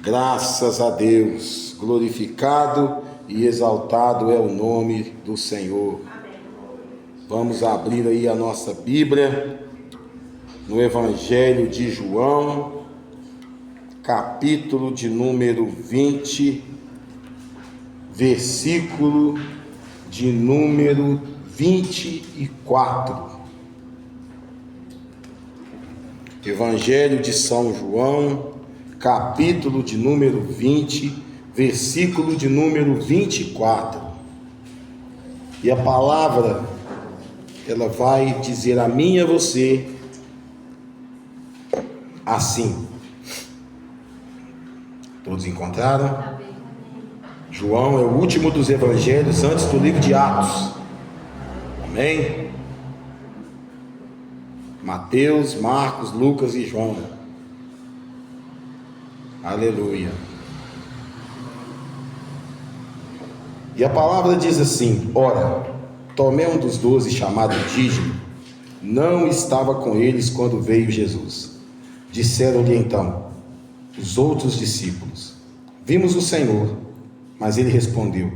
Graças a Deus, glorificado e exaltado é o nome do Senhor. Vamos abrir aí a nossa Bíblia no Evangelho de João, capítulo de número 20, versículo de número 24. Evangelho de São João, capítulo de número 20, versículo de número 24. E a palavra, ela vai dizer a mim e a você assim. Todos encontraram? João é o último dos evangelhos antes do livro de Atos. Amém? Mateus, Marcos, Lucas e João. Aleluia. E a palavra diz assim: ora, Tomé, um dos 12, chamado Dídimo, não estava com eles quando veio Jesus. Disseram-lhe então os outros discípulos: vimos o Senhor. Mas ele respondeu: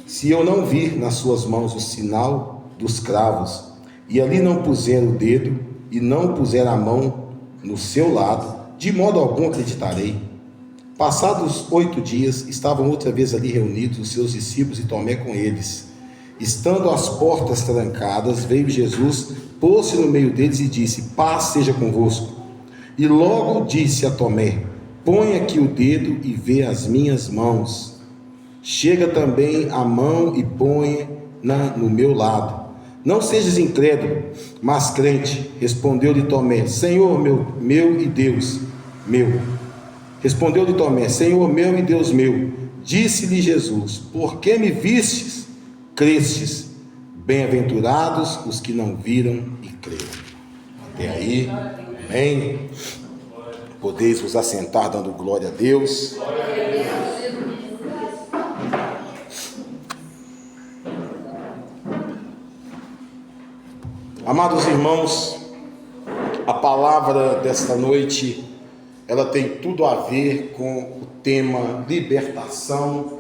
se eu não vir nas suas mãos o sinal dos cravos, e ali não puser o dedo, e não puser a mão no seu lado, de modo algum acreditarei. Passados 8 dias, estavam outra vez ali reunidos os seus discípulos e Tomé com eles. Estando as portas trancadas, veio Jesus, pôs-se no meio deles e disse: paz seja convosco. E logo disse a Tomé: põe aqui o dedo e vê as minhas mãos. Chega também a mão e põe-na no meu lado. Não sejas incrédulo, mas crente. Respondeu-lhe Tomé: Senhor meu e Deus meu. Respondeu-lhe Tomé: Senhor meu e Deus meu. Disse-lhe Jesus: por que me vistes? Crestes. Bem-aventurados os que não viram e creram. Até aí, amém. Podeis vos assentar dando glória a Deus. Amados irmãos, a palavra desta noite, ela tem tudo a ver com o tema libertação,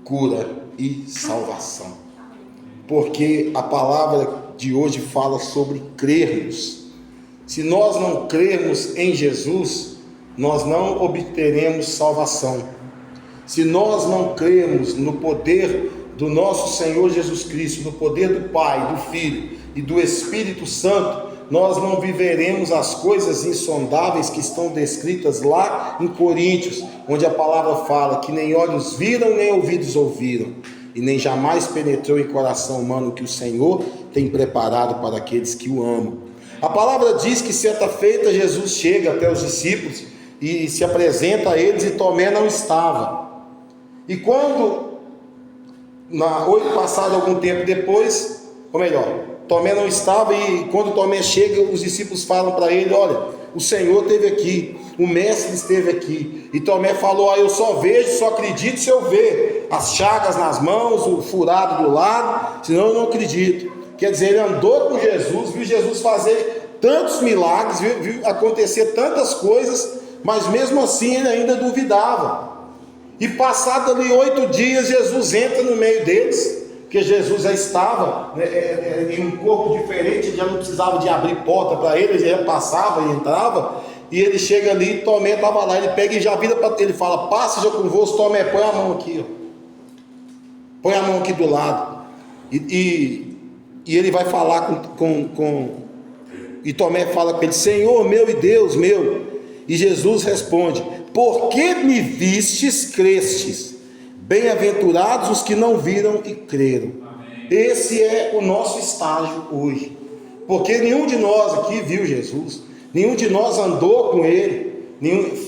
cura e salvação. Porque a palavra de hoje fala sobre crermos. Se nós não crermos em Jesus, nós não obteremos salvação. Se nós não crermos no poder do nosso Senhor Jesus Cristo, no poder do Pai, do Filho e do Espírito Santo, nós não viveremos as coisas insondáveis que estão descritas lá em Coríntios, onde a palavra fala que nem olhos viram, nem ouvidos ouviram, e nem jamais penetrou em coração humano o que o Senhor tem preparado para aqueles que o amam. A palavra diz que certa feita Jesus chega até os discípulos e se apresenta a eles, e Tomé não estava. E quando, passado algum tempo depois, ou melhor, Tomé não estava, e quando Tomé chega, os discípulos falam para ele: olha, o Senhor esteve aqui, o Mestre esteve aqui. E Tomé falou: eu só vejo, só acredito se eu ver as chagas nas mãos, o furado do lado, senão eu não acredito. Quer dizer, ele andou com Jesus, viu Jesus fazer tantos milagres, viu acontecer tantas coisas, mas mesmo assim ele ainda duvidava. E passado ali 8 dias, Jesus entra no meio deles, porque Jesus já estava em um corpo diferente, ele já não precisava de abrir porta para ele, ele já passava e entrava. E ele chega ali, Tomé estava lá, ele pega e já vira para ele, fala: paz seja convosco. Tomé, põe a mão aqui, ó. Põe a mão aqui do lado. E ele vai falar e Tomé fala com ele: Senhor meu e Deus meu. E Jesus responde: por que me vistes, crestes? Bem-aventurados os que não viram e creram. Amém. Esse é o nosso estágio hoje, porque nenhum de nós aqui viu Jesus, nenhum de nós andou com ele,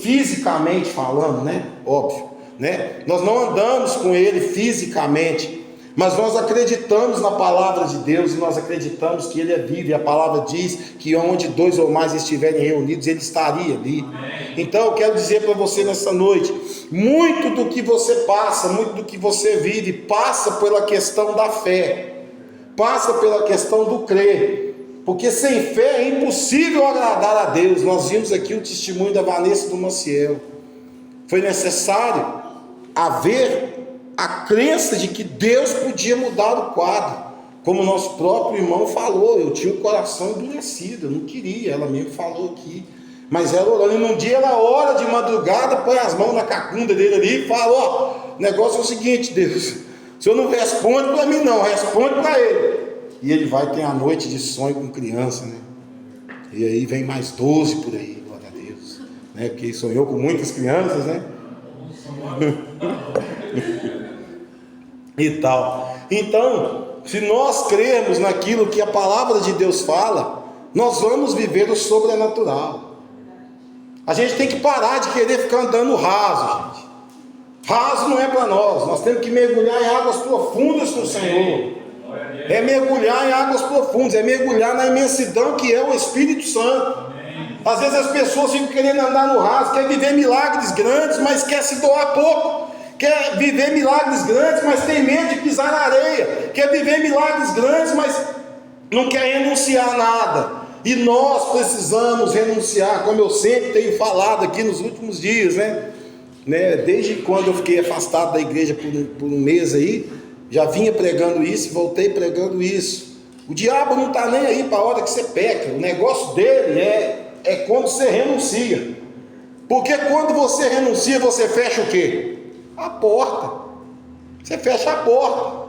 fisicamente falando, né? Óbvio, né? Nós não andamos com ele fisicamente, mas nós acreditamos na palavra de Deus, e nós acreditamos que ele é vivo, e a palavra diz que onde 2 ou mais estiverem reunidos, ele estaria ali. Amém. Então eu quero dizer para você nessa noite: muito do que você passa, muito do que você vive, passa pela questão da fé, passa pela questão do crer, porque sem fé é impossível agradar a Deus. Nós vimos aqui o testemunho da Vanessa e do Maciel. foi necessário haver a crença de que Deus podia mudar o quadro. Como o nosso próprio irmão falou, eu tinha o coração endurecido, eu não queria, ela mesmo falou aqui. Mas ela orando, e num dia ela ora de madrugada, põe as mãos na cacunda dele ali e fala: ó, o negócio é o seguinte, Deus, o Senhor não responde para mim não, responde para ele. E ele vai ter a noite de sonho com criança, né? E aí vem mais 12 por aí, glória a Deus, né? Porque sonhou com muitas crianças, né? E tal. Então, se nós crermos naquilo que a palavra de Deus fala, nós vamos viver o sobrenatural. A gente tem que parar de querer ficar andando raso, gente. Raso não é para nós temos que mergulhar em águas profundas com o Senhor. É mergulhar em águas profundas, é mergulhar na imensidão que é o Espírito Santo. Às vezes as pessoas ficam querendo andar no raso, quer viver milagres grandes, mas quer se doar pouco. Quer viver milagres grandes, mas tem medo de pisar na areia. Quer viver milagres grandes, mas não quer renunciar a nada. E nós precisamos renunciar, como eu sempre tenho falado aqui nos últimos dias, né? Desde quando eu fiquei afastado da igreja por um mês aí, já vinha pregando isso e voltei pregando isso. O diabo não está nem aí para a hora que você peca. O negócio dele é quando você renuncia. Porque quando você renuncia, você fecha o quê? A porta. Você fecha a porta.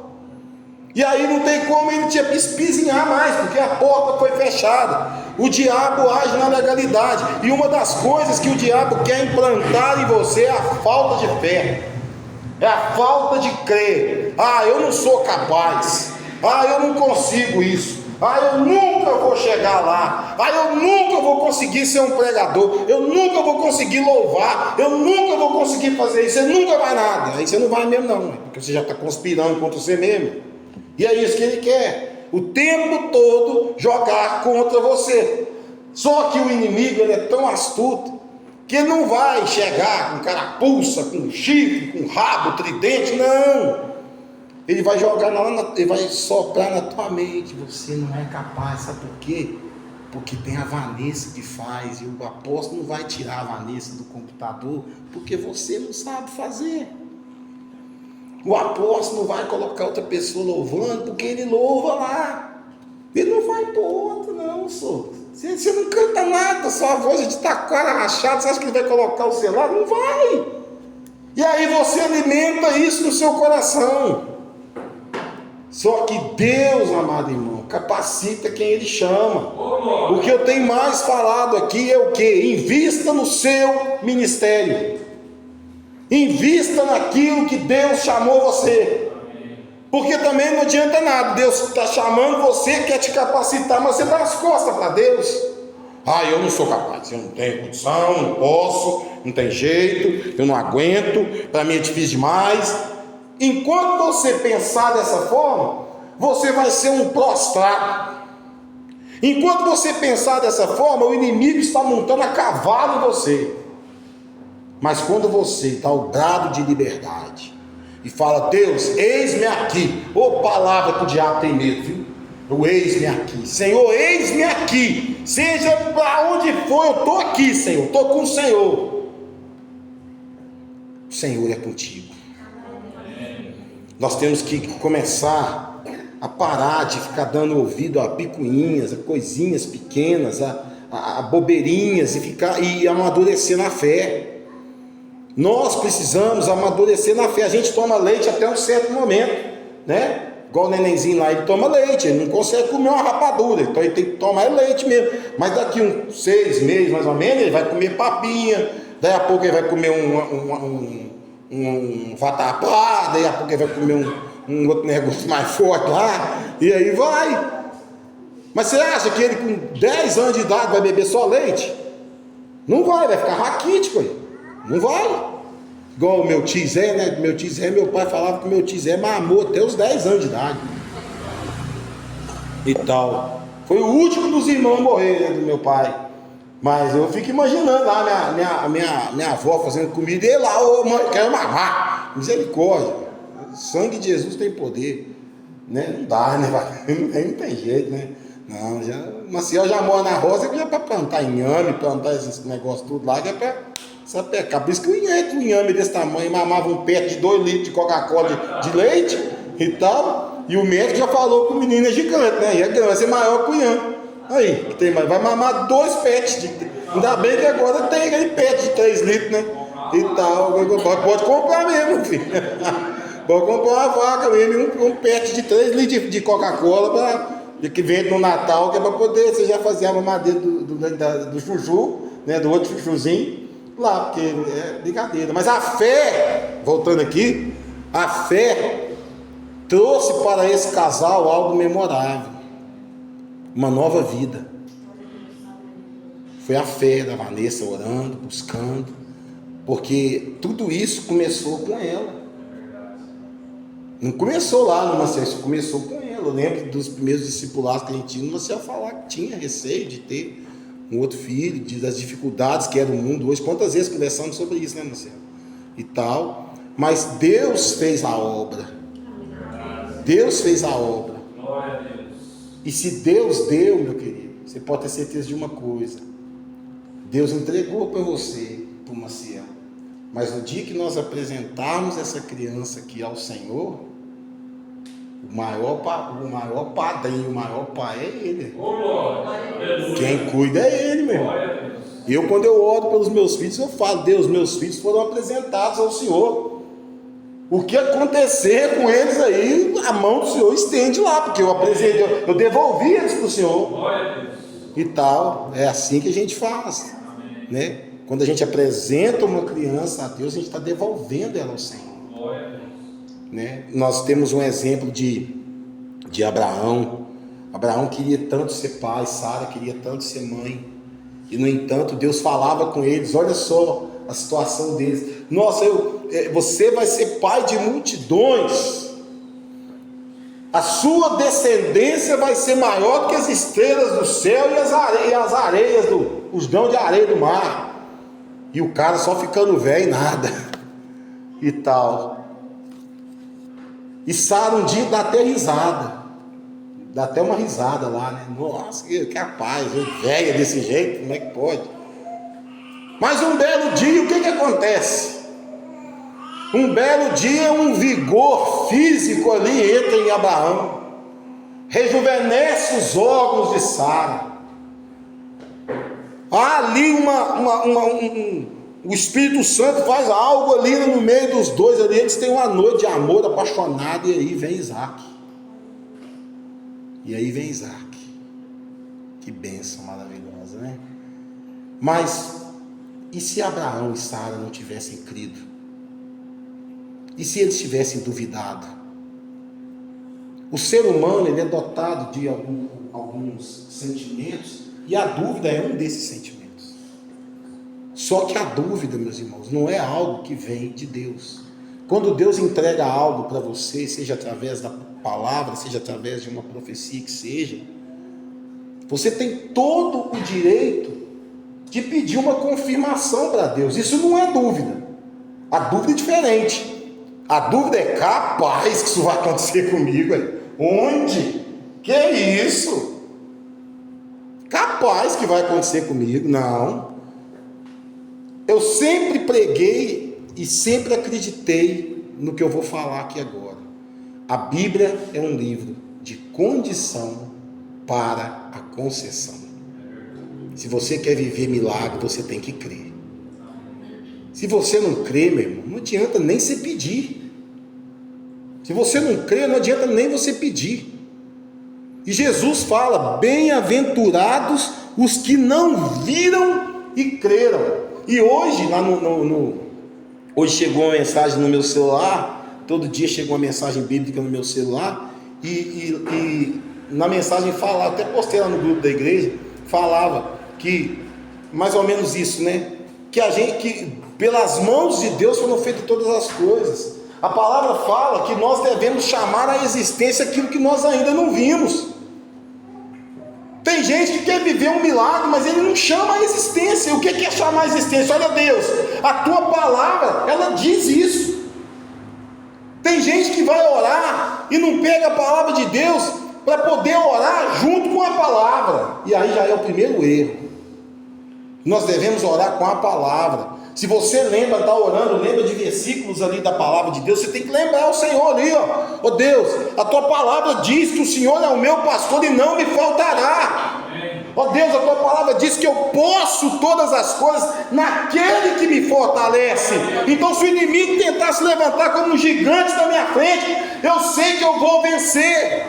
E aí não tem como ele te espizinhar mais, porque a porta foi fechada. O diabo age na legalidade. E uma das coisas que o diabo quer implantar em você é a falta de fé. É a falta de crer. Eu não sou capaz. Eu não consigo isso. Eu nunca vou chegar lá. Eu nunca vou conseguir ser um pregador. Eu nunca vou conseguir louvar. Eu nunca vou conseguir fazer isso. Você nunca vai nada. Aí você não vai mesmo não, porque você já está conspirando contra você mesmo. E é isso que ele quer. O tempo todo jogar contra você. Só que o inimigo, ele é tão astuto que ele não vai chegar com carapuça, com chifre, com rabo, tridente, não. Ele vai jogar ele vai soprar na tua mente. Você não é capaz, sabe por quê? Porque tem a Vanessa que faz, e o apóstolo não vai tirar a Vanessa do computador, porque você não sabe fazer. O apóstolo não vai colocar outra pessoa louvando, porque ele louva lá. Ele não vai pôr outro, não, senhor. Você não canta nada, sua voz é de taquara rachada, você acha que ele vai colocar o celular? Não vai. E aí você alimenta isso no seu coração. Só que Deus, amado irmão, capacita quem Ele chama. O que eu tenho mais falado aqui é o que? Invista no seu ministério. Invista naquilo que Deus chamou você. Porque também não adianta nada. Deus está chamando você, quer te capacitar, mas você dá as costas para Deus. Eu não sou capaz, eu não tenho condição, não posso, não tem jeito, eu não aguento, para mim é difícil demais. Enquanto você pensar dessa forma, você vai ser um prostrado. Enquanto você pensar dessa forma, o inimigo está montando a cavalo em você. Mas quando você dá o brado de liberdade e fala: Deus, eis-me aqui. Palavra que o diabo tem medo, viu? O eis-me aqui. Senhor, eis-me aqui. Seja para onde for, eu estou aqui, Senhor. Estou com o Senhor. O Senhor é contigo. Nós temos que começar a parar de ficar dando ouvido a picuinhas, a coisinhas pequenas, a bobeirinhas, e amadurecer na fé. Nós precisamos amadurecer na fé. A gente toma leite até um certo momento, né? Igual o nenenzinho lá, ele toma leite, ele não consegue comer uma rapadura, então ele tem que tomar leite mesmo. Mas daqui uns 6 meses mais ou menos, ele vai comer papinha, daí a pouco ele vai comer um vatapá, daí a pouco ele vai comer um outro negócio mais forte lá, e aí vai. Mas você acha que ele com 10 anos de idade vai beber só leite? Não vai ficar raquítico, não vai. Igual o meu tio Zé, né? Meu pai falava que o meu tio Zé mamou até os 10 anos de idade e tal. Foi o último dos irmãos a morrer, né, do meu pai. Mas eu fico imaginando lá minha avó fazendo comida, e lá, mãe, quero mamar. Misericórdia. O sangue de Jesus tem poder, né? Não dá, né? Não tem jeito, né? Não, Maciel já mora na roça, que é para plantar inhame, plantar esses negócios tudo lá, que é para Essa pecar. Por isso que o inhame desse tamanho mamava um pet de 2 litros de Coca-Cola de leite e tal. E o médico já falou que o menino é gigante, né? E é grande, vai ser maior que o inhame. Aí, que tem mais? Vai mamar 2 pets. Ainda bem que agora tem aquele pet de 3 litros, né? E tal. Pode comprar mesmo, filho. Pode comprar uma vaca mesmo, um pet de 3 litros de Coca-Cola que vende no Natal, que é para poder você já fazer a mamadeira do chuchu, né? Do outro chuchuzinho lá, porque é brincadeira. Mas a fé, voltando aqui, a fé trouxe para esse casal algo memorável, uma nova vida. Foi a fé da Vanessa orando, buscando, porque tudo isso começou com ela. Não começou lá no Maceió, começou com ela. Eu lembro dos primeiros discipulados que a gente tinha no Maceió falar que tinha receio de ter um outro filho, das dificuldades que era o mundo hoje. Quantas vezes conversamos sobre isso, né, Maceió? E tal. Mas Deus fez a obra. Deus fez a obra. E se Deus deu, meu querido, você pode ter certeza de uma coisa: Deus entregou para você, para o Maciel. Mas no dia que nós apresentarmos essa criança aqui ao Senhor, o maior padrinho, o maior pai é Ele. Quem cuida é Ele, meu irmão. Quando eu oro pelos meus filhos, eu falo: Deus, meus filhos foram apresentados ao Senhor. O que acontecer com eles aí, a mão do Senhor estende lá, porque eu devolvi eles para o Senhor. E tal, é assim que a gente faz, né? Quando a gente apresenta uma criança a Deus, a gente está devolvendo ela ao Senhor, né? Nós temos um exemplo de Abraão. Abraão queria tanto ser pai, Sara queria tanto ser mãe, e no entanto Deus falava com eles. Olha só a situação deles: nossa, você vai ser pai de multidões, a sua descendência vai ser maior do que as estrelas do céu e as areias, os grãos de areia do mar. E o cara só ficando velho e nada e tal. E Sara um dia dá até risada, dá até uma risada lá, né? Nossa, que capaz, velha desse jeito, como é que pode? Mas um belo dia, o que acontece? Um belo dia, um vigor físico ali entra em Abraão, rejuvenesce os órgãos de Sara. Há ali o Espírito Santo faz algo ali no meio dos dois ali. Eles têm uma noite de amor apaixonado, e aí vem Isaac. Que bênção maravilhosa, né? Mas e se Abraão e Sara não tivessem crido? E se eles tivessem duvidado? O ser humano, ele é dotado de alguns sentimentos, e a dúvida é um desses sentimentos. Só que a dúvida, meus irmãos, não é algo que vem de Deus. Quando Deus entrega algo para você, seja através da palavra, seja através de uma profecia que seja, você tem todo o direito de pedir uma confirmação para Deus. Isso não é dúvida. A dúvida é diferente. A dúvida é: capaz que isso vai acontecer comigo? Onde? Que isso? Capaz que vai acontecer comigo? Não. Eu sempre preguei e sempre acreditei no que eu vou falar aqui agora. A Bíblia é um livro de condição para a concessão. Se você quer viver milagre, você tem que crer. Se você não crê, meu irmão, não adianta nem você pedir. Se você não crê, não adianta nem você pedir. E Jesus fala: bem-aventurados os que não viram e creram. E hoje, lá hoje chegou uma mensagem no meu celular. Todo dia chegou uma mensagem bíblica no meu celular. E na mensagem falava, até postei lá no grupo da igreja, falava que, mais ou menos isso, né? Que pelas mãos de Deus foram feitas todas as coisas. A palavra fala que nós devemos chamar à existência aquilo que nós ainda não vimos. Tem gente que quer viver um milagre, mas ele não chama a existência. O que é chamar a existência? Olha, Deus, a tua palavra, ela diz isso. Tem gente que vai orar e não pega a palavra de Deus para poder orar junto com a palavra. E aí já é o primeiro erro. Nós devemos orar com a palavra. Se você lembra, está orando, lembra de versículos ali da palavra de Deus, você tem que lembrar o Senhor ali, ó. Ó Deus, a tua palavra diz que o Senhor é o meu pastor e não me faltará. Ó Deus, a tua palavra diz que eu posso todas as coisas naquele que me fortalece. Então, se o inimigo tentar se levantar como um gigante na minha frente, eu sei que eu vou vencer,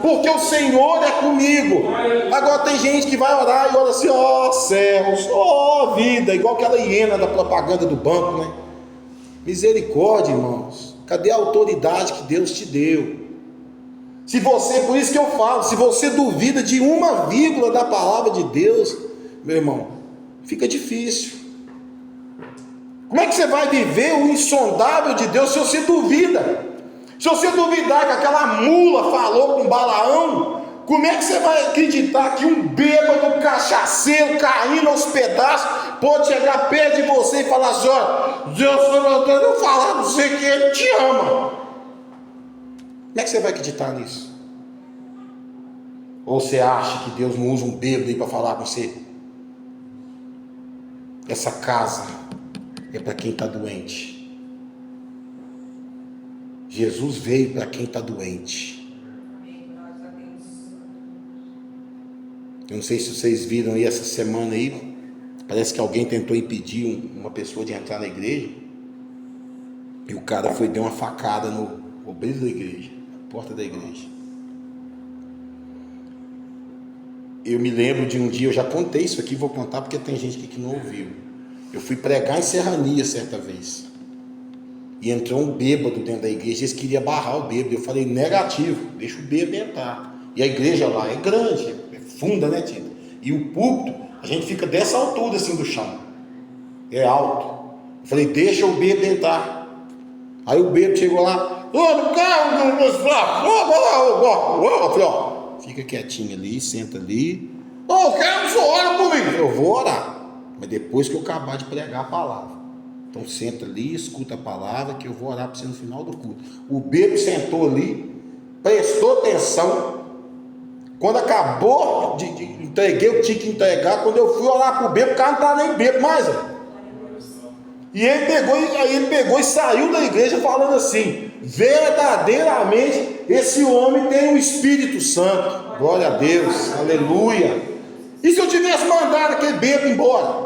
porque o Senhor é comigo. Agora tem gente que vai orar e ora assim: ó céus, ó vida, igual aquela hiena da propaganda do banco, né? Misericórdia, irmãos. Cadê a autoridade que Deus te deu? Se você, por isso que eu falo, se você duvida de uma vírgula da palavra de Deus, meu irmão, fica difícil. Como é que você vai viver o insondável de Deus se você duvida? Se você duvidar que aquela mula falou com Balaão, como é que você vai acreditar que um bêbado, cachaceiro, caindo aos pedaços, pode chegar perto de você e falar assim: ó, Deus está mandando eu falar para você que Ele te ama? Como é que você vai acreditar nisso? Ou você acha que Deus não usa um bêbado aí para falar com você? Essa casa é para quem está doente. Jesus veio para quem está doente. Eu não sei se vocês viram aí essa semana aí, parece que alguém tentou impedir uma pessoa de entrar na igreja, e o cara foi deu uma facada no obreiro da igreja, na porta da igreja. Eu me lembro de um dia, eu já contei isso aqui, vou contar porque tem gente aqui que não ouviu. Eu fui pregar em Serrania certa vez, e entrou um bêbado dentro da igreja. Eles queriam barrar o bêbado. Eu falei: negativo, deixa o bêbado entrar. E a igreja lá é grande, é funda, né, Tito? E o púlpito, a gente fica dessa altura assim do chão, é alto. Eu falei: deixa o bêbado entrar. Aí o bêbado chegou lá: ô, no carro, eu falei: ó, fica quietinho ali, senta ali. Ô, quero que você ore por mim. Eu vou orar, mas depois que eu acabar de pregar a palavra. Então senta ali, escuta a palavra, que eu vou orar para você no final do culto. O bêbado sentou ali, prestou atenção. Quando acabou, entreguei o que tinha que entregar. Quando eu fui orar para o bêbado, o cara não estava nem bêbado mais. E ele pegou e saiu da igreja falando assim: verdadeiramente esse homem tem o Espírito Santo. Glória a Deus, aleluia. E se eu tivesse mandado aquele bêbado embora?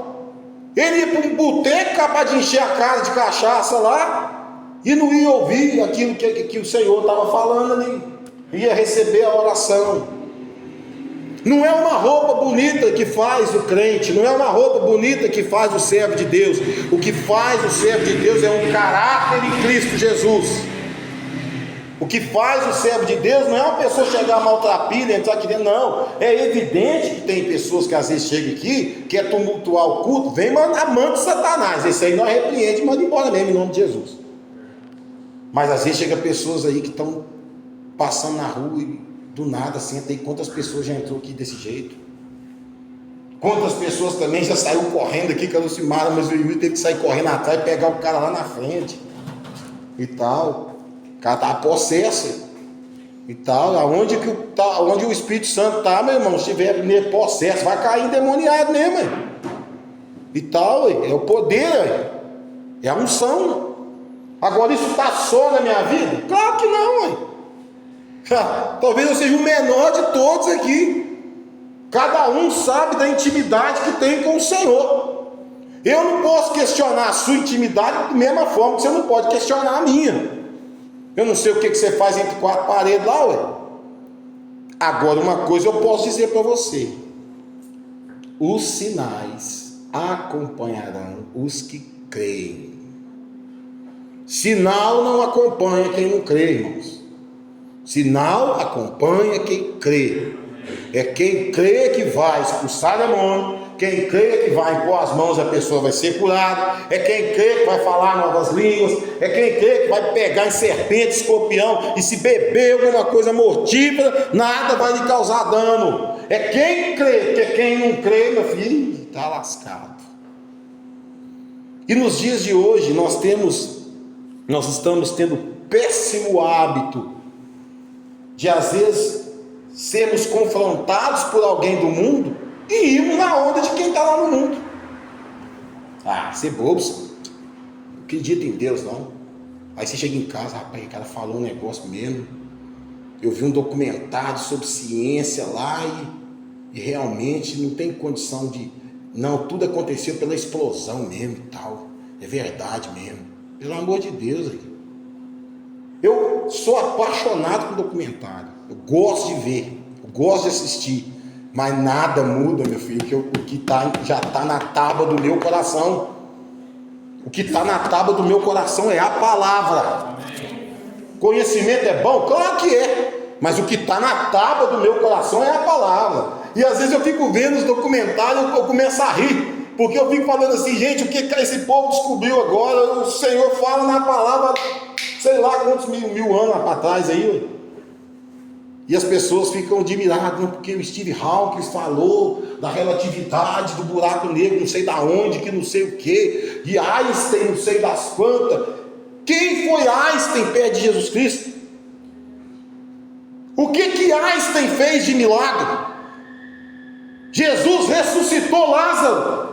Ele ia para um boteco capaz de encher a cara de cachaça lá e não ia ouvir aquilo que o Senhor estava falando ali, ia receber a oração. Não é uma roupa bonita que faz o crente, não é uma roupa bonita que faz o servo de Deus. O que faz o servo de Deus é um caráter em Cristo Jesus. O que faz o servo de Deus não é uma pessoa chegar maltrapilha, entrar aqui dentro, não. É evidente que tem pessoas que às vezes chegam aqui, quer tumultuar o culto, vem amando Satanás. Esse aí não repreende e manda embora mesmo, em nome de Jesus. Mas às vezes chega pessoas aí que estão passando na rua e do nada senta aí. Quantas pessoas já entrou aqui desse jeito? Quantas pessoas também já saiu correndo aqui, que alucinaram, mas o inimigo teve que sair correndo atrás e pegar o cara lá na frente e tal. O cara está possesso e tal. Onde o Espírito Santo está, meu irmão, se estiver possesso, vai cair endemoniado mesmo, e tal. É o poder, é a unção. Agora, isso está só na minha vida? Claro que não. Talvez eu seja o menor de todos aqui. Cada um sabe da intimidade que tem com o Senhor. Eu não posso questionar a sua intimidade da mesma forma que você não pode questionar a minha. Eu não sei o que você faz entre quatro paredes lá, ué. Agora, uma coisa eu posso dizer para você: os sinais acompanharão os que creem. Sinal não acompanha quem não crê, irmãos. Sinal acompanha quem crê. É quem crê que vai expulsar demônio. Quem crê que vai impor as mãos, a pessoa vai ser curada. É quem crê que vai falar novas línguas. É quem crê que vai pegar em serpente, escorpião, e se beber alguma coisa mortífera, nada vai lhe causar dano. É quem crê, porque quem não crê, meu filho, está lascado. E nos dias de hoje nós estamos tendo péssimo hábito de às vezes sermos confrontados por alguém do mundo e irmos na onda de quem está lá no mundo. Ah, você é bobo, senhor. Não acredita em Deus, não. Aí você chega em casa, rapaz, o cara falou um negócio mesmo. Eu vi um documentário sobre ciência lá e realmente não tem condição de... Não, tudo aconteceu pela explosão mesmo e tal. É verdade mesmo. Pelo amor de Deus, aí. Eu sou apaixonado por documentário. Eu gosto de ver, eu gosto de assistir. Mas nada muda, meu filho, que o que já está na tábua do meu coração. O que está na tábua do meu coração é a palavra. Conhecimento é bom? Claro que é. Mas o que está na tábua do meu coração é a palavra. E às vezes eu fico vendo os documentários, eu começo a rir. Porque eu fico falando assim, gente, o que esse povo descobriu agora? O Senhor fala na palavra, sei lá quantos mil anos para trás aí. E as pessoas ficam admiradas, porque o Steve Hawking falou da relatividade, do buraco negro, não sei da onde, que não sei o que, de Einstein, não sei das quantas. Quem foi Einstein perto de Jesus Cristo? O que Einstein fez de milagre? Jesus ressuscitou Lázaro.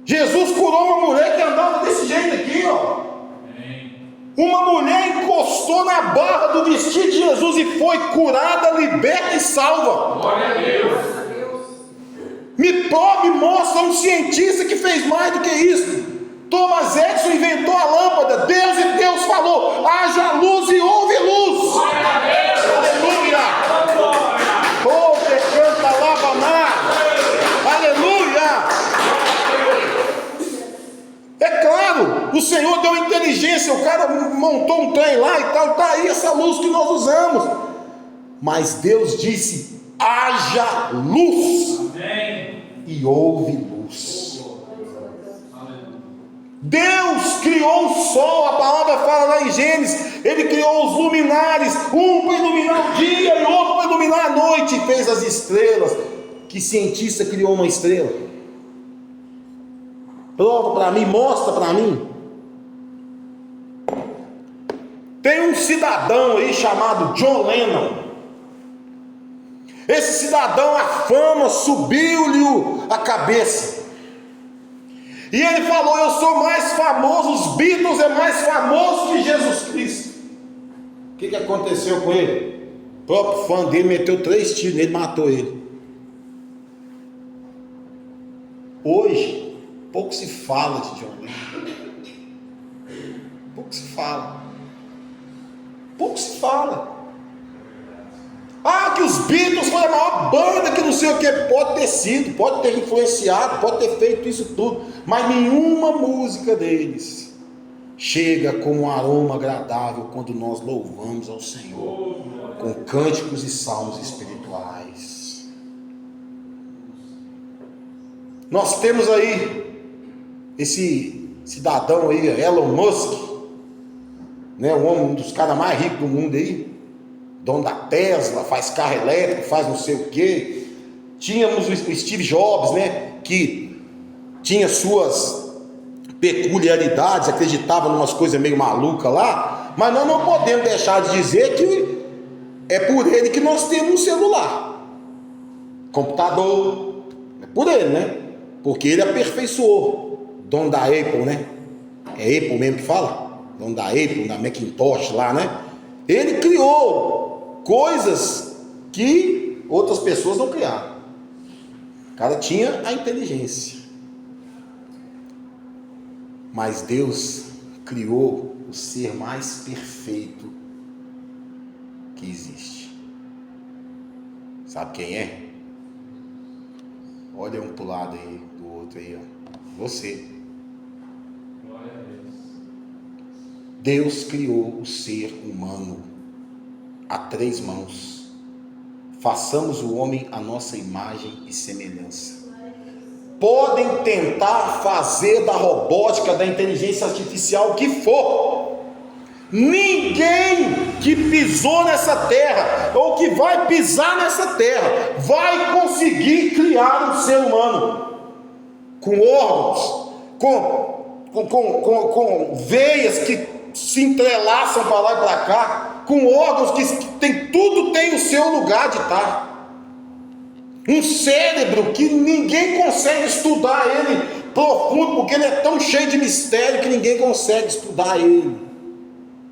Jesus curou uma mulher que andava desse jeito aqui, ó. Uma mulher encostou na barra do vestido de Jesus e foi curada, liberta e salva. Glória a Deus. Me mostra um cientista que fez mais do que isso. Thomas Edison inventou a lâmpada. Deus falou: haja luz e houve luz. Glória a Deus. Aleluia. Oh, que canta lava. Aleluia. É claro, o Senhor deu inteligência, o cara montou um trem lá e tal, está aí essa luz que nós usamos. Mas Deus disse: haja luz. Amém. E houve luz. Deus criou o sol, a palavra fala lá em Gênesis, Ele criou os luminares, um para iluminar o dia e outro para iluminar a noite, e fez as estrelas. Que cientista criou uma estrela? Prova para mim, mostra para mim. Tem um cidadão aí chamado John Lennon. Esse cidadão, a fama subiu-lhe a cabeça. E ele falou: eu sou mais famoso, os Beatles é mais famoso que Jesus Cristo. O que aconteceu com ele? O próprio fã dele meteu 3 tiros nele, matou ele. Hoje, pouco se fala de John Lennon. Pouco se fala. Pouco se fala. Ah, que os Beatles foi a maior banda, que não sei o que. Pode ter sido, pode ter influenciado, pode ter feito isso tudo, mas nenhuma música deles chega com um aroma agradável quando nós louvamos ao Senhor com cânticos e salmos espirituais. Nós temos aí esse cidadão aí, Elon Musk, né, um dos caras mais ricos do mundo aí, dono da Tesla, faz carro elétrico, faz não sei o que. Tínhamos o Steve Jobs, né, que tinha suas peculiaridades, acreditava em umas coisas meio malucas lá, mas nós não podemos deixar de dizer que é por ele que nós temos um celular, computador, é por ele, né, porque ele aperfeiçoou, dono da Apple, né, é Apple mesmo que fala, dono da Apple, da Macintosh lá, né, ele criou coisas que outras pessoas não criaram. O cara tinha a inteligência. Mas Deus criou o ser mais perfeito que existe. Sabe quem é? Olha um pro lado aí, do outro aí, ó. Você. Glória a Deus. Deus criou o ser humano a 3 mãos. Façamos o homem à nossa imagem e semelhança. Podem tentar fazer da robótica, da inteligência artificial o que for. Ninguém que pisou nessa terra ou que vai pisar nessa terra vai conseguir criar um ser humano com órgãos, com veias que se entrelaçam para lá e para cá, com órgãos que tudo tem o seu lugar de estar. Um cérebro que ninguém consegue estudar ele profundo, porque ele é tão cheio de mistério que ninguém consegue estudar ele.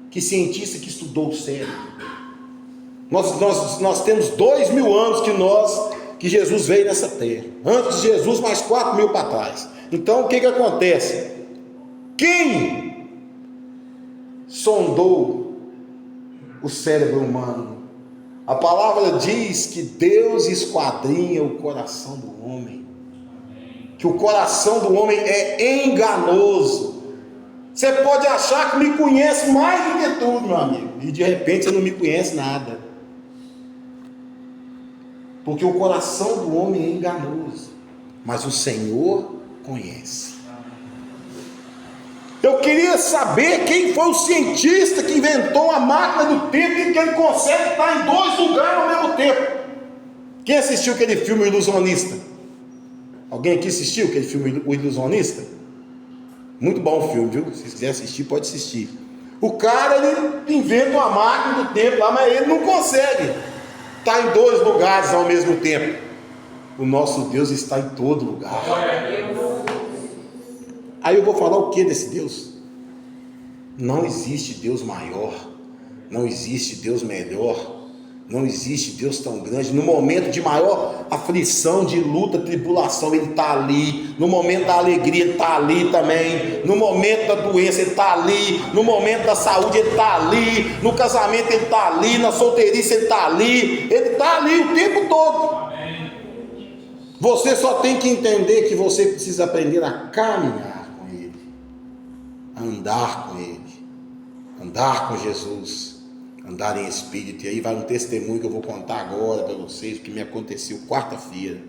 Que cientista que estudou o cérebro? Nós temos 2000 anos que Jesus veio nessa terra. Antes de Jesus, mais 4000 para trás. Então o que acontece? Quem sondou o cérebro humano? A palavra diz que Deus esquadrinha o coração do homem, que o coração do homem é enganoso. Você pode achar que me conhece mais do que tudo, meu amigo, e de repente você não me conhece nada, porque o coração do homem é enganoso, mas o Senhor conhece. Eu queria saber quem foi o cientista que inventou a máquina do tempo e que ele consegue estar em 2 lugares ao mesmo tempo. Quem assistiu aquele filme O Ilusionista? Alguém aqui assistiu aquele filme O Ilusionista? Muito bom o filme, viu? Se quiser assistir, pode assistir. O cara, ele inventa uma máquina do tempo lá, mas ele não consegue estar em 2 lugares ao mesmo tempo. O nosso Deus está em todo lugar. Aí eu vou falar o que desse Deus? Não existe Deus maior, não existe Deus melhor, não existe Deus tão grande. No momento de maior aflição, de luta, tribulação, Ele está ali. No momento da alegria, Ele está ali também. No momento da doença, Ele está ali. No momento da saúde, Ele está ali. No casamento, Ele está ali. Na solteirice, Ele está ali. Ele está ali o tempo todo. Você só tem que entender que você precisa aprender a caminhar, andar com Ele, andar com Jesus, andar em espírito. E aí vai um testemunho que eu vou contar agora para vocês, que me aconteceu quarta-feira.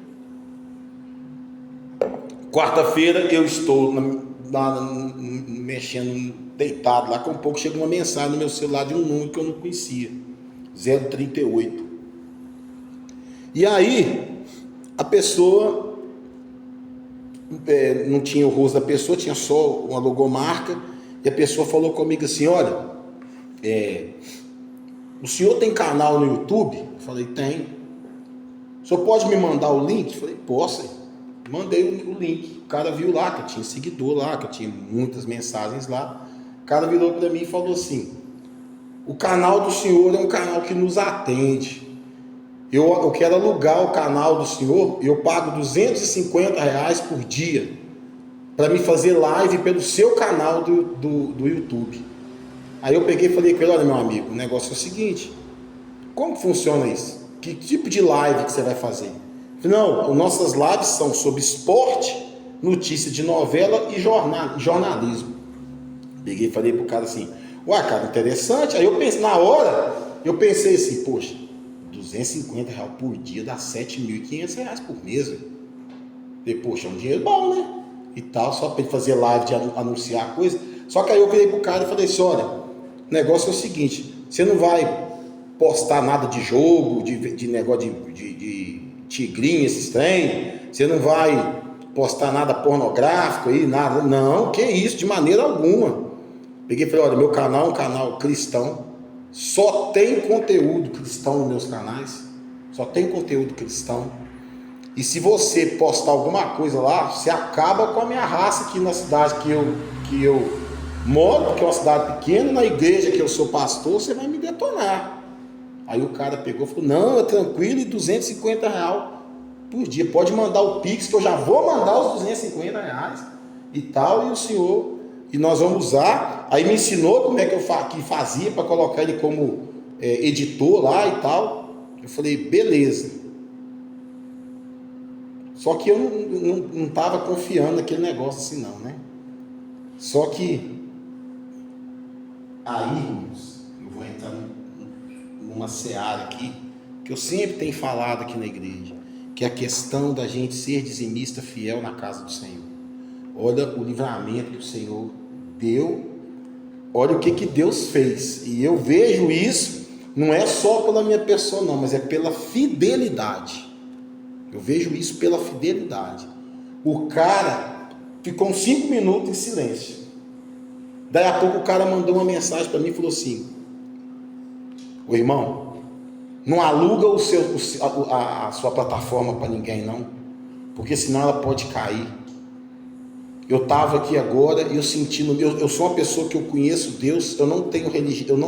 Quarta-feira eu estou mexendo, deitado lá, com um pouco chega uma mensagem no meu celular de um número que eu não conhecia, 038. E aí a pessoa não tinha o rosto da pessoa, tinha só uma logomarca, e a pessoa falou comigo assim: olha, o senhor tem canal no YouTube? Eu falei: tem. O senhor pode me mandar o link? Eu falei: posso. Mandei o link. O cara viu lá que eu tinha seguidor lá, que eu tinha muitas mensagens lá. O cara virou para mim e falou assim: o canal do senhor é um canal que nos atende. Eu quero alugar o canal do senhor, eu pago R$250 por dia para me fazer live pelo seu canal do YouTube. Aí eu peguei e falei com ele: olha, meu amigo, o negócio é o seguinte, como funciona isso? Que tipo de live que você vai fazer? Eu falei: não, nossas lives são sobre esporte, notícia de novela e jornalismo. Peguei e falei pro cara assim: ué, cara, interessante. Aí eu pensei, na hora, eu pensei assim: poxa, R$250 por dia dá R$7.500 por mês. Falei: poxa, é um dinheiro bom, né? E tal, só para ele fazer live de anunciar coisa. Só que aí eu virei pro cara e falei assim: olha, o negócio é o seguinte, você não vai postar nada de jogo, de negócio de tigrinho, esses trem, você não vai postar nada pornográfico aí, nada. Não, que isso, de maneira alguma. Peguei e falei: olha, meu canal é um canal cristão, só tem conteúdo cristão nos meus canais, só tem conteúdo cristão. E se você postar alguma coisa lá, você acaba com a minha raça aqui na cidade que eu moro, porque é uma cidade pequena. Na igreja que eu sou pastor, você vai me detonar. Aí o cara pegou e falou: não, é tranquilo, e R$250 por dia, pode mandar o Pix que eu já vou mandar os R$250 e tal, e o senhor, e nós vamos usar. Aí me ensinou como é que fazia para colocar ele como editor lá e tal. Eu falei: beleza. Só que eu não estava confiando naquele negócio assim não, né? Só que aí, irmãos, eu vou entrar numa seara aqui, que eu sempre tenho falado aqui na igreja, que é a questão da gente ser dizimista fiel na casa do Senhor. Olha o livramento que o Senhor deu, olha o que Deus fez. E eu vejo isso, não é só pela minha pessoa não, mas é pela fidelidade. Eu vejo isso pela fidelidade. O cara ficou uns 5 minutos em silêncio. Daí a pouco o cara mandou uma mensagem para mim e falou assim: ô irmão, não aluga a sua plataforma para ninguém não, porque senão ela pode cair. Eu estava aqui agora e eu sentindo, eu sou uma pessoa que eu conheço Deus, eu não tenho religião,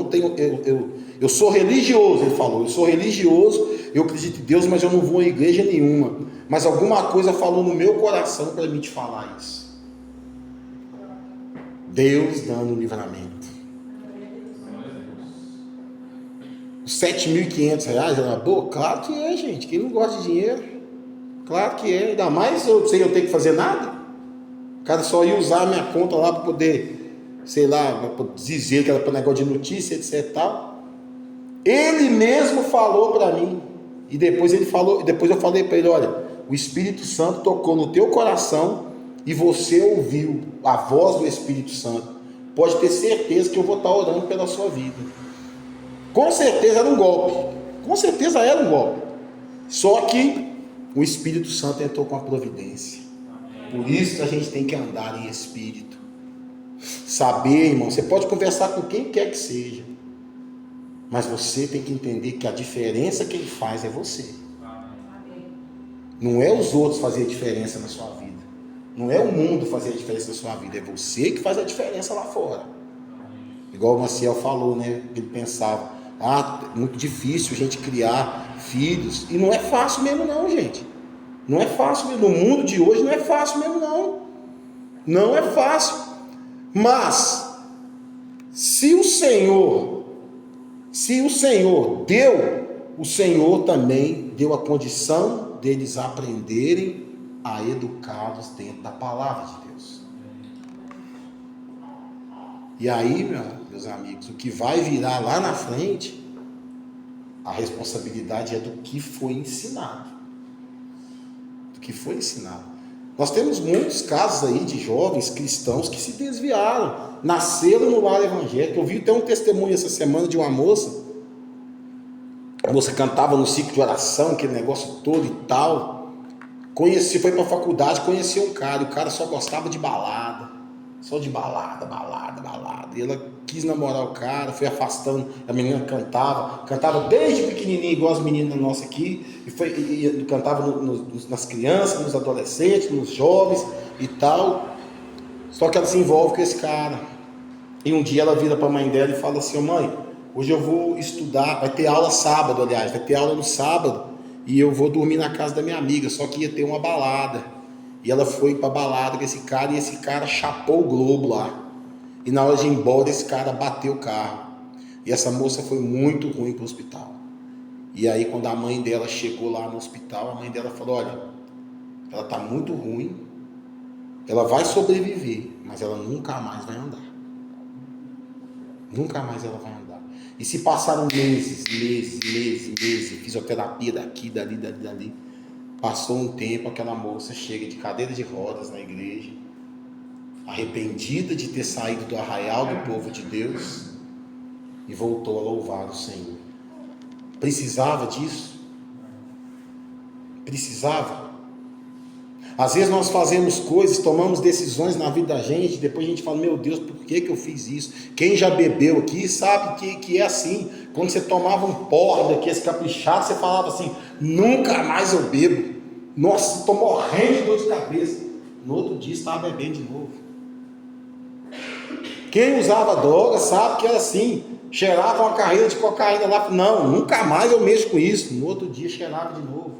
eu sou religioso, ele falou, eu sou religioso, eu acredito em Deus, mas eu não vou a igreja nenhuma. Mas alguma coisa falou no meu coração para mim te falar isso. Deus dando livramento. Os R$7.500 era boa? Claro que é, gente. Quem não gosta de dinheiro? Claro que é. Ainda mais eu sei eu tenho que fazer nada. O cara só ia usar a minha conta lá para poder, sei lá, para dizer que era para negócio de notícia, etc e tal. Ele mesmo falou para mim. E depois ele falou, depois eu falei para ele, olha, o Espírito Santo tocou no teu coração e você ouviu a voz do Espírito Santo. Pode ter certeza que eu vou estar orando pela sua vida. Com certeza era um golpe. Com certeza era um golpe. Só que o Espírito Santo entrou com a providência. Por isso a gente tem que andar em espírito. Saber, irmão, você pode conversar com quem quer que seja. Mas você tem que entender que a diferença que ele faz é você. Não é os outros fazer a diferença na sua vida. Não é o mundo fazer a diferença na sua vida. É você que faz a diferença lá fora. Igual o Maciel falou, né? Ele pensava, muito difícil a gente criar filhos. E não é fácil mesmo não, gente. Não é fácil mesmo. No mundo de hoje não é fácil mesmo não. Não é fácil. Mas, se o Senhor deu, o Senhor também deu a condição deles aprenderem a educá-los dentro da palavra de Deus. E aí, meus amigos, o que vai virar lá na frente, a responsabilidade é do que foi ensinado. Do que foi ensinado. Nós temos muitos casos aí de jovens cristãos que se desviaram, nasceram no lar evangélico. Eu vi até um testemunho essa semana de uma moça. A moça cantava no ciclo de oração, aquele negócio todo e tal. Foi para a faculdade, conheceu um cara, e o cara só gostava de balada. Só de balada. E ela quis namorar o cara, foi afastando. A menina cantava desde pequenininha, igual as meninas nossas aqui, e cantava nas crianças, nos adolescentes, nos jovens e tal. Só que ela se envolve com esse cara. E um dia ela vira para a mãe dela e fala assim: mãe, hoje eu vou estudar, vai ter aula sábado, aliás, vai ter aula no sábado, e eu vou dormir na casa da minha amiga, só que ia ter uma balada. E ela foi para a balada com esse cara, e esse cara chapou o globo lá. E na hora de ir embora, esse cara bateu o carro. E essa moça foi muito ruim para o hospital. E aí, quando a mãe dela chegou lá no hospital, a mãe dela falou: olha, ela está muito ruim, ela vai sobreviver, mas ela nunca mais vai andar. Nunca mais ela vai andar. E se passaram meses, fisioterapia daqui, dali. Passou um tempo, aquela moça chega de cadeira de rodas na igreja, arrependida de ter saído do arraial do povo de Deus, e voltou a louvar o Senhor. Precisava disso? Precisava? Às vezes nós fazemos coisas, tomamos decisões na vida da gente, depois a gente fala: meu Deus, por que eu fiz isso? Quem já bebeu aqui sabe que é assim. Quando você tomava um porre daqueles caprichados, você falava assim: nunca mais eu bebo. Nossa, estou morrendo de dor de cabeça. No outro dia estava bebendo de novo. Quem usava droga sabe que era assim. Cheirava uma carreira de cocaína lá, não, nunca mais eu mexo com isso. No outro dia cheirava de novo.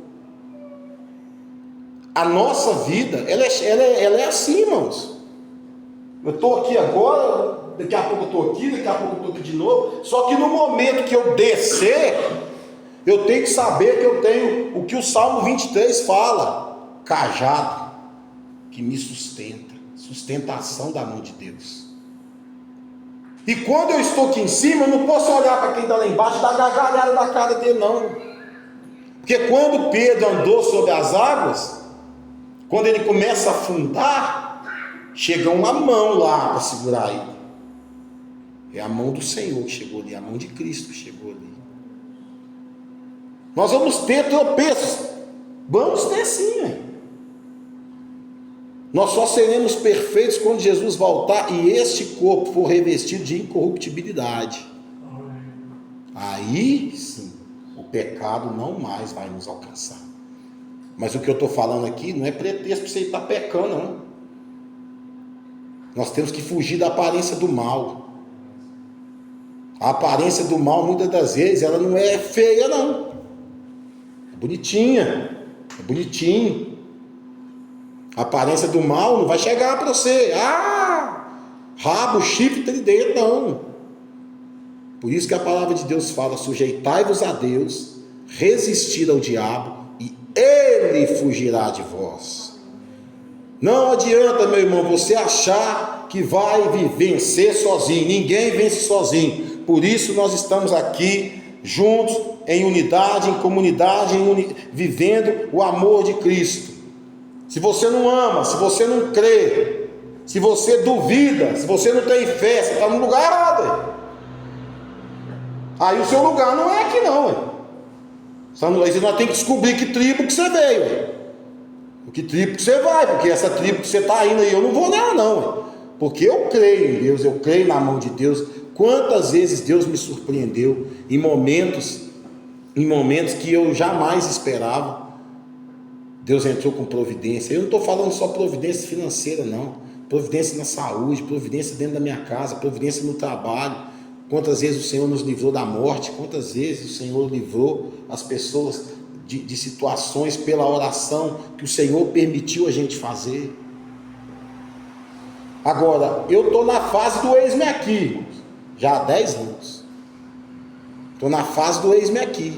A nossa vida, ela é assim, irmãos. Eu estou aqui agora, daqui a pouco eu estou aqui, daqui a pouco eu estou aqui de novo. Só que no momento que eu descer, eu tenho que saber que eu tenho o que o Salmo 23 fala: cajado que me sustenta, sustentação da mão de Deus. E quando eu estou aqui em cima, eu não posso olhar para quem está lá embaixo e dar gargalhada na cara dele, não. Porque quando Pedro andou sobre as águas, quando ele começa a afundar, chega uma mão lá para segurar ele. É a mão do Senhor que chegou ali, a mão de Cristo que chegou ali. Nós vamos ter tropeços, vamos ter sim, hein? Nós só seremos perfeitos quando Jesus voltar e este corpo for revestido de incorruptibilidade. Aí sim, o pecado não mais vai nos alcançar. Mas o que eu estou falando aqui não é pretexto para você estar pecando, não. Nós temos que fugir da aparência do mal. A aparência do mal, muitas das vezes, ela não é feia, não. É bonitinha. É bonitinho. A aparência do mal não vai chegar para você. Rabo, chifre, tridente, não. Por isso que a palavra de Deus fala: sujeitai-vos a Deus, resistir ao diabo, e ele fugirá de vós. Não adianta, meu irmão, você achar que vai vencer sozinho. Ninguém vence sozinho. Por isso nós estamos aqui juntos, em unidade, em comunidade, vivendo o amor de Cristo. Se você não ama, se você não crê, se você duvida, se você não tem fé, você está no lugar errado. Aí o seu lugar não é aqui não. Aí você tem que descobrir que tribo que você veio. Que tribo que você vai, porque essa tribo que você está indo aí, eu não vou nela não. Porque eu creio em Deus, eu creio na mão de Deus. Quantas vezes Deus me surpreendeu em momentos que eu jamais esperava. Deus entrou com providência. Eu não estou falando só providência financeira, não. Providência na saúde, providência dentro da minha casa, providência no trabalho. Quantas vezes o Senhor nos livrou da morte, quantas vezes o Senhor livrou as pessoas de situações pela oração que o Senhor permitiu a gente fazer. Agora, eu estou na fase do eis-me aqui, já há 10 anos. Estou na fase do eis-me aqui.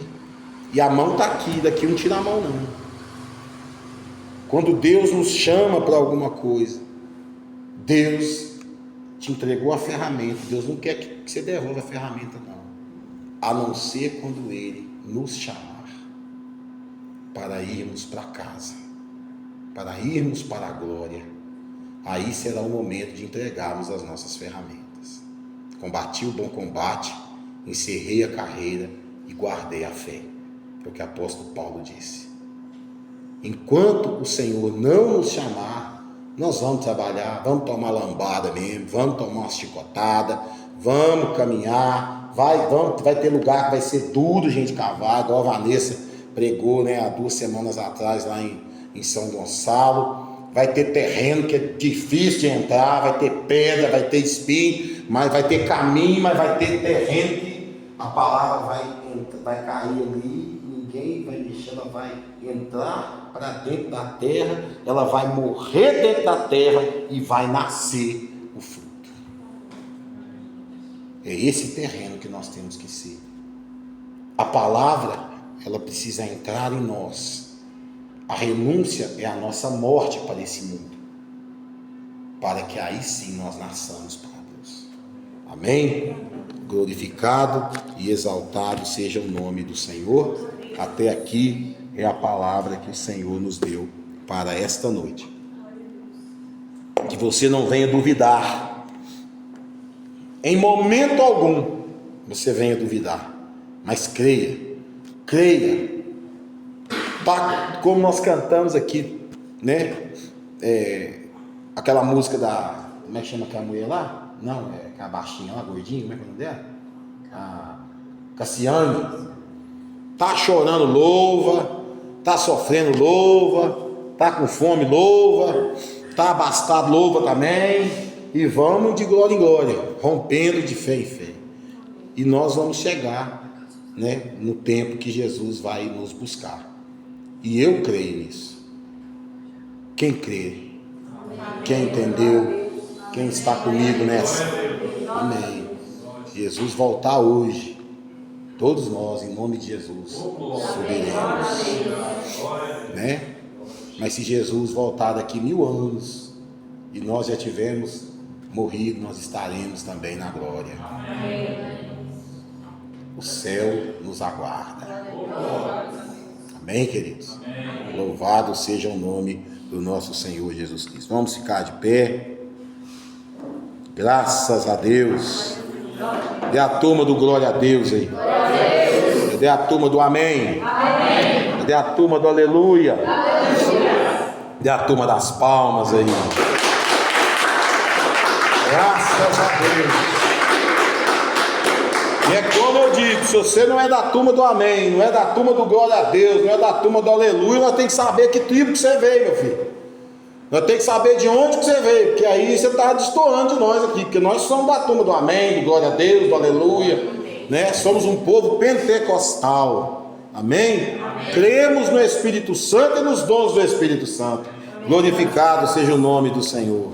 E a mão está aqui, daqui não tira a mão não. Quando Deus nos chama para alguma coisa, Deus te entregou a ferramenta. Deus não quer que você devolva a ferramenta não. A não ser quando Ele nos chamar para irmos para casa, para irmos para a glória. Aí será o momento de entregarmos as nossas ferramentas. Combati o bom combate, encerrei a carreira e guardei a fé. É o que o apóstolo Paulo disse. Enquanto o Senhor não nos chamar, nós vamos trabalhar, vamos tomar lambada mesmo, vamos tomar uma chicotada, vamos caminhar, vai ter lugar que vai ser duro, gente, cavar, igual a Vanessa pregou, né, há 2 semanas atrás lá em São Gonçalo. Vai ter terreno que é difícil de entrar, vai ter pedra, vai ter espinho, mas vai ter caminho, mas vai ter terreno que a palavra vai cair ali, ninguém vai mexer, ela vai entrar para dentro da terra, ela vai morrer dentro da terra e vai nascer o fruto. É esse terreno que nós temos que ser. A palavra, ela precisa entrar em nós. A renúncia é a nossa morte para esse mundo, para que aí sim nós nasçamos para Deus. Amém? Glorificado e exaltado seja o nome do Senhor. Até aqui é a palavra que o Senhor nos deu para esta noite. Que você não venha duvidar, em momento algum você venha duvidar, mas creia. Tá, como nós cantamos aqui, né? Aquela música da, como é que chama aquela mulher lá? Não, é a baixinha lá, gordinha, como é que é o nome dela? A Cassiane. Tá chorando, louva. Tá sofrendo, louva. Tá com fome, louva. Tá abastado, louva também. E vamos de glória em glória, rompendo de fé em fé. E nós vamos chegar, né, no tempo que Jesus vai nos buscar. E eu creio nisso. Quem crê? Quem entendeu? Quem está comigo nessa? Amém. Jesus voltar hoje, todos nós, em nome de Jesus, subiremos, né? Mas se Jesus voltar daqui 1000 anos e nós já tivermos morrido, nós estaremos também na glória. O céu nos aguarda. Amém, queridos? Amém. Louvado seja o nome do nosso Senhor Jesus Cristo. Vamos ficar de pé. Graças a Deus. Dê a turma do glória a Deus aí. Dê a turma do amém. Dê a turma do aleluia. Dê a turma das palmas aí. Graças a Deus. E é como eu digo, se você não é da turma do amém, não é da turma do glória a Deus, não é da turma do aleluia, nós temos que saber que tribo que você veio, meu filho. Nós temos que saber de onde que você veio, porque aí você está destoando de nós aqui, porque nós somos da turma do amém, do glória a Deus, do aleluia, né? Somos um povo pentecostal, amém? Cremos no Espírito Santo e nos dons do Espírito Santo. Glorificado seja o nome do Senhor.